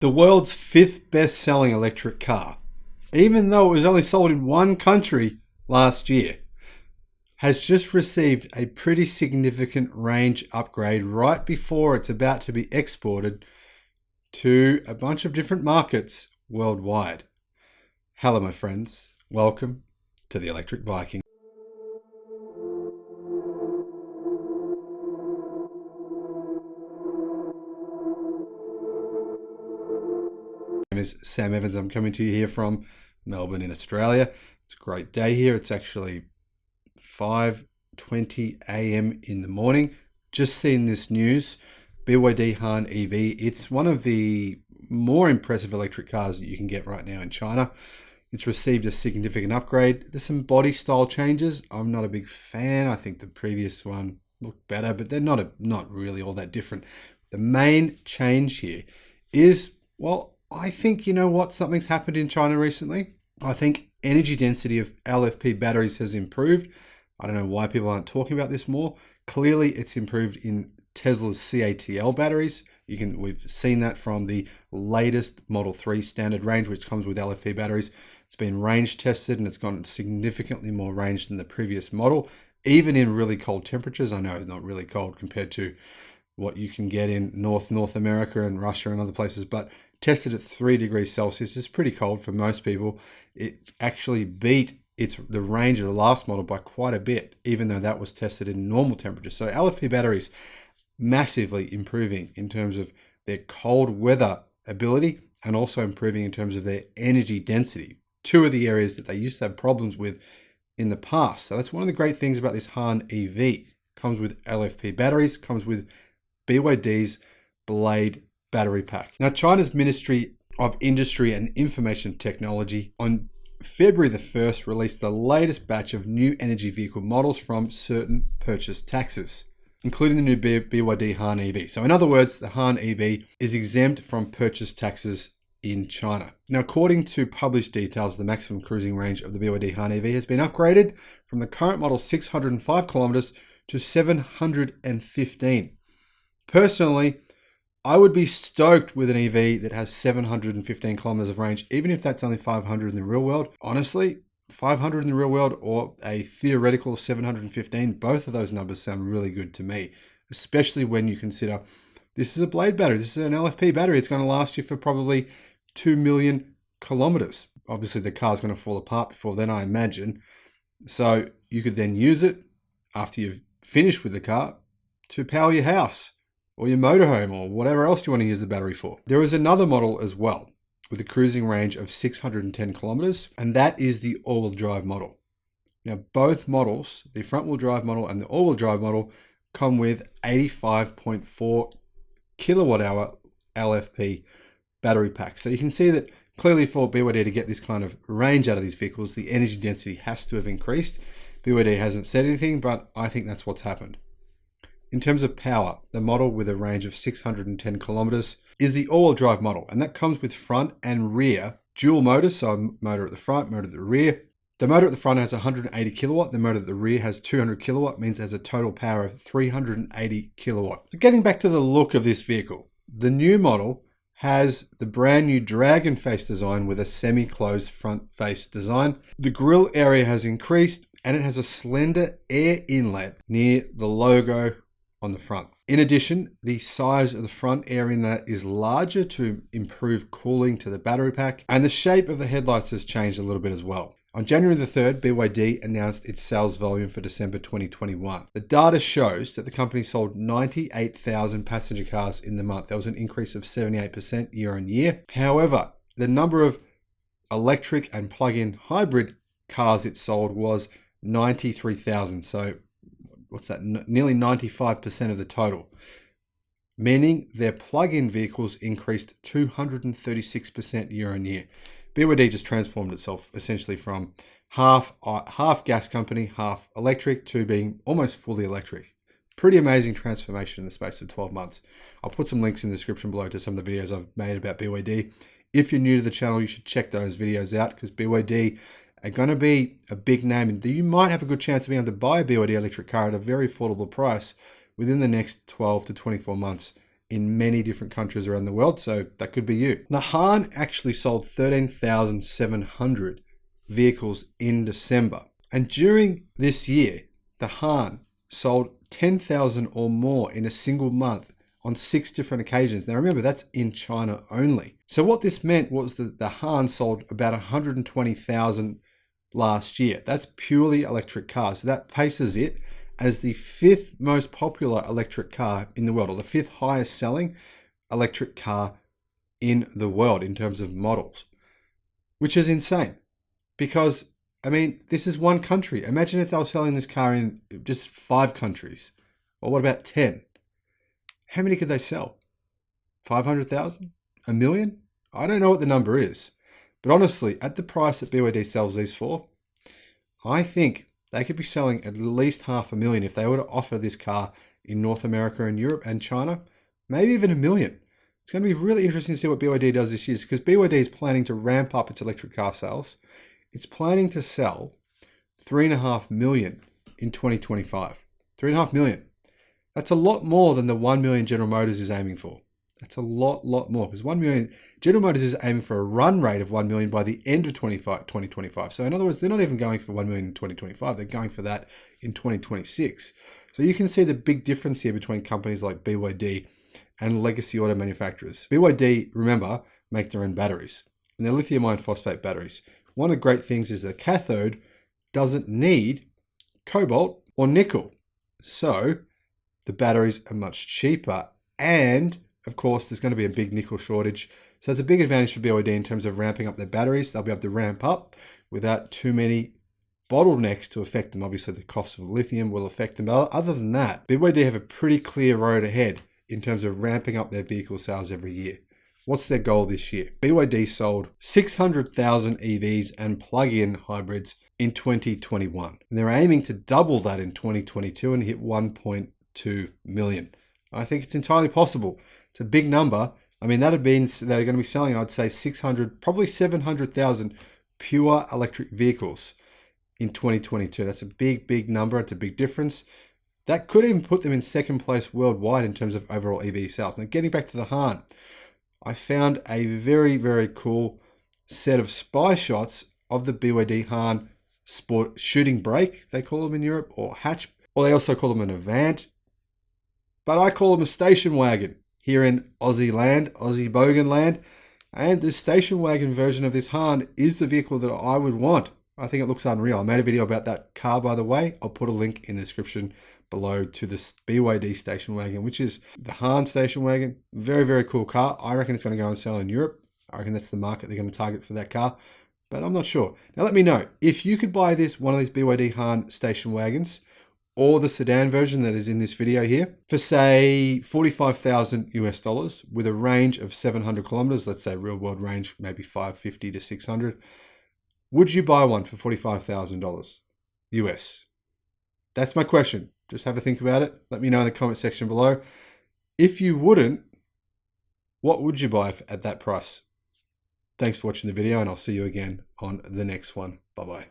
The world's fifth best-selling electric car, even though it was only sold in one country last year, has just received a pretty significant range upgrade right before it's about to be exported to a bunch of different markets worldwide. Hello, my friends. Welcome to the Electric Viking. My name is Sam Evans. I'm coming to you here from Melbourne in Australia. It's a great day here. It's actually 5:20 a.m. in the morning. Just seen this news. BYD Han EV. It's one of the more impressive electric cars that you can get right now in China. It's received a significant upgrade. There's some body style changes. I'm not a big fan. I think the previous one looked better, but they're not really all that different. The main change here is, well, I think, you know what, something's happened in China recently. I think energy density of LFP batteries has improved. I don't know why people aren't talking about this more. Clearly, it's improved in Tesla's CATL batteries. We've seen that from the latest Model 3 standard range, which comes with LFP batteries. It's been range tested and it's gone significantly more range than the previous model, even in really cold temperatures. I know it's not really cold compared to what you can get in North America and Russia and other places, but tested at 3 degrees Celsius is pretty cold for most people. It actually beat the range of the last model by quite a bit, even though that was tested in normal temperatures. So LFP batteries massively improving in terms of their cold weather ability and also improving in terms of their energy density. Two of the areas that they used to have problems with in the past. So that's one of the great things about this Han EV. Comes with LFP batteries, comes with BYD's Blade battery pack. Now, China's Ministry of Industry and Information Technology on February the 1st released the latest batch of new energy vehicle models from certain purchase taxes, including the new BYD Han EV. So in other words, the Han EV is exempt from purchase taxes in China. Now, according to published details, the maximum cruising range of the BYD Han EV has been upgraded from the current model 605 kilometers to 715. Personally, I would be stoked with an EV that has 715 kilometers of range, even if that's only 500 in the real world. Honestly, 500 in the real world or a theoretical 715, both of those numbers sound really good to me, especially when you consider this is a Blade battery. This is an LFP battery. It's going to last you for probably 2 million kilometers. Obviously, the car's going to fall apart before then, I imagine. So you could then use it after you've finished with the car to power your house or your motorhome or whatever else you want to use the battery for. There is another model as well with a cruising range of 610 kilometers, and that is the all-wheel drive model. Now, both models, the front-wheel drive model and the all-wheel drive model, come with 85.4 kilowatt hour LFP battery packs. So you can see that clearly for BYD to get this kind of range out of these vehicles, the energy density has to have increased. BYD hasn't said anything, but I think that's what's happened. In terms of power, the model with a range of 610 kilometers is the all-wheel drive model, and that comes with front and rear dual motors, so a motor at the front, motor at the rear. The motor at the front has 180 kilowatt, the motor at the rear has 200 kilowatt, means it has a total power of 380 kilowatt. So getting back to the look of this vehicle, the new model has the brand new dragon face design with a semi-closed front face design. The grille area has increased and it has a slender air inlet near the logo on the front. In addition, the size of the front air inlet is larger to improve cooling to the battery pack, and the shape of the headlights has changed a little bit as well. On January the 3rd, BYD announced its sales volume for December 2021. The data shows that the company sold 98,000 passenger cars in the month. That was an increase of 78% year on year. However, the number of electric and plug-in hybrid cars it sold was 93,000. So what's that? Nearly 95% of the total, meaning their plug-in vehicles increased 236% year on year. BYD just transformed itself essentially from half gas company, half electric, to being almost fully electric. Pretty amazing transformation in the space of 12 months. I'll put some links in the description below to some of the videos I've made about BYD. If you're new to the channel, you should check those videos out because BYD are going to be a big name, and you might have a good chance of being able to buy a BYD electric car at a very affordable price within the next 12 to 24 months in many different countries around the world, so that could be you. The Han actually sold 13,700 vehicles in December. And during this year, the Han sold 10,000 or more in a single month on 6 different occasions. Now remember, that's in China only. So what this meant was that the Han sold about 120,000 last year. That's purely electric cars. So that places it as the 5th most popular electric car in the world, or the 5th highest selling electric car in the world in terms of models, which is insane. Because, I mean, this is one country. Imagine if they were selling this car in just 5 countries. Or what about 10? How many could they sell? 500,000? A million? I don't know what the number is. But honestly, at the price that BYD sells these for, I think they could be selling at least 500,000 if they were to offer this car in North America and Europe and China. Maybe even 1 million. It's going to be really interesting to see what BYD does this year, because BYD is planning to ramp up its electric car sales. It's planning to sell 3.5 million in 2025. 3.5 million. That's a lot more than the 1 million General Motors is aiming for. That's a lot more, because 1 million, General Motors is aiming for a run rate of 1 million by the end of 2025. So in other words, they're not even going for 1 million in 2025. They're going for that in 2026. So you can see the big difference here between companies like BYD and legacy auto manufacturers. BYD, remember, make their own batteries, and they're lithium iron phosphate batteries. One of the great things is the cathode doesn't need cobalt or nickel. So the batteries are much cheaper, and of course there's going to be a big nickel shortage. So it's a big advantage for BYD in terms of ramping up their batteries. They'll be able to ramp up without too many bottlenecks to affect them. Obviously the cost of lithium will affect them, but other than that, BYD have a pretty clear road ahead in terms of ramping up their vehicle sales every year. What's their goal this year? BYD sold 600,000 EVs and plug-in hybrids in 2021. And they're aiming to double that in 2022 and hit 1.2 million. I think it's entirely possible. It's a big number. I mean, that would mean they're going to be selling, I'd say 600, probably 700,000 pure electric vehicles in 2022. That's a big number. It's a big difference. That could even put them in second place worldwide in terms of overall EV sales. Now, getting back to the Han, I found a very cool set of spy shots of the BYD Han Sport shooting brake, they call them in Europe, or hatch, or they also call them an Avant. But I call them a station wagon here in Aussie land, Aussie Bogan land. And the station wagon version of this Han is the vehicle that I would want. I think it looks unreal. I made a video about that car, by the way. I'll put a link in the description below to this BYD station wagon, which is the Han station wagon. Very cool car. I reckon it's going to go and sell in Europe. I reckon that's the market they're going to target for that car, but I'm not sure. Now let me know if you could buy one of these BYD Han station wagons, or the sedan version that is in this video here, for say $45,000 US with a range of 700 kilometers. Let's say real world range maybe 550 to 600. Would you buy one for $45,000 US? That's my question. Just have a think about it. Let me know in the comment section below. If you wouldn't, what would you buy at that price? Thanks for watching the video, and I'll see you again on the next one. Bye-bye.